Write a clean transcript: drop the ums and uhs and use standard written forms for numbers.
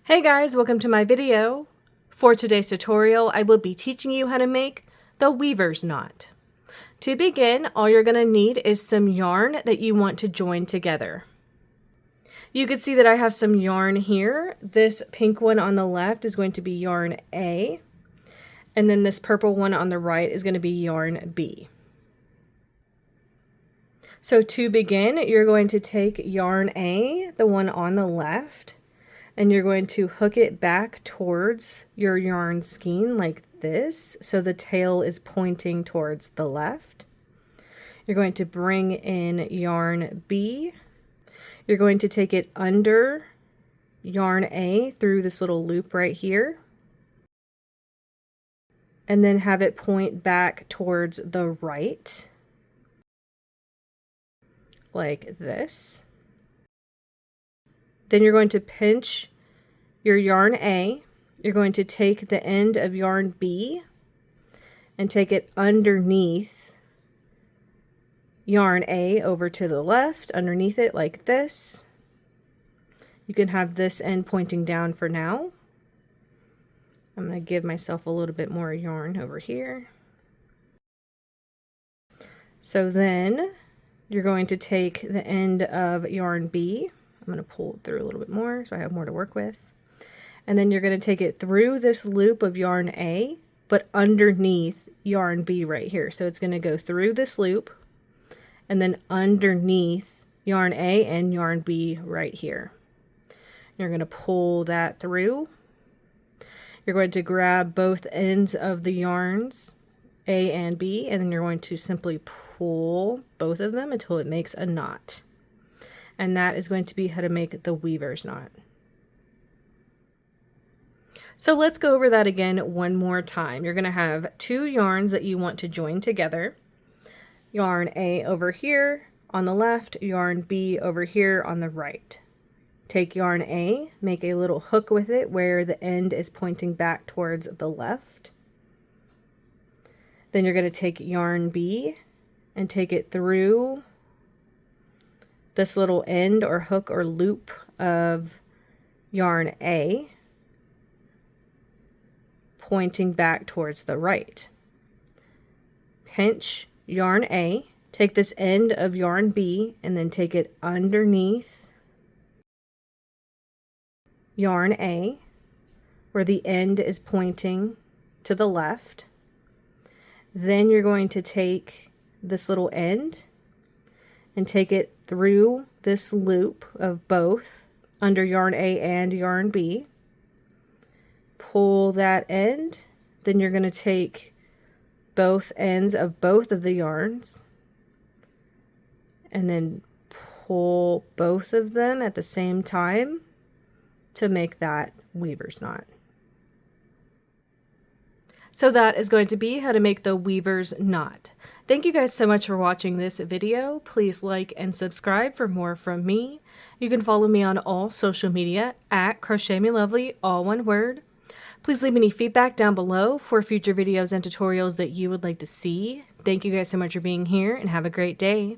Hey guys, welcome to my video. For today's tutorial, I will be teaching you how to make the weaver's knot. To begin, all you're going to need is some yarn that you want to join together. You can see that I have some yarn here. This pink one on the left is going to be yarn A, and then this purple one on the right is going to be yarn B. So to begin, you're going to take yarn A, the one on the left, and you're going to hook it back towards your yarn skein like this, so the tail is pointing towards the left. You're going to bring in yarn B. You're going to take it under yarn A through this little loop right here, and then have it point back towards the right, like this. Then you're going to pinch your yarn A. You're going to take the end of yarn B and take it underneath yarn A over to the left, underneath it like this. You can have this end pointing down for now. I'm going to give myself a little bit more yarn over here. So then you're going to take the end of yarn B. I'm going to pull it through a little bit more so I have more to work with. And then you're going to take it through this loop of yarn A, but underneath yarn B right here. So it's going to go through this loop and then underneath yarn A and yarn B right here. You're going to pull that through. You're going to grab both ends of the yarns, A and B, and then you're going to simply pull both of them until it makes a knot. And that is going to be how to make the weaver's knot. So let's go over that again one more time. You're going to have two yarns that you want to join together. Yarn A over here on the left, yarn B over here on the right. Take yarn A, make a little hook with it where the end is pointing back towards the left. Then you're going to take yarn B and take it through this little end or hook or loop of yarn A, pointing back towards the right. Pinch yarn A, take this end of yarn B, and then take it underneath yarn A, where the end is pointing to the left. Then you're going to take this little end and take it through this loop of both under yarn A and yarn B. Pull that end. Then you're going to take both ends of both of the yarns and then pull both of them at the same time to make that weaver's knot. So that is going to be how to make the weaver's knot. Thank you guys so much for watching this video. Please like and subscribe for more from me. You can follow me on all social media at crochetmelovely, all one word. Please leave any feedback down below for future videos and tutorials that you would like to see. Thank you guys so much for being here and have a great day.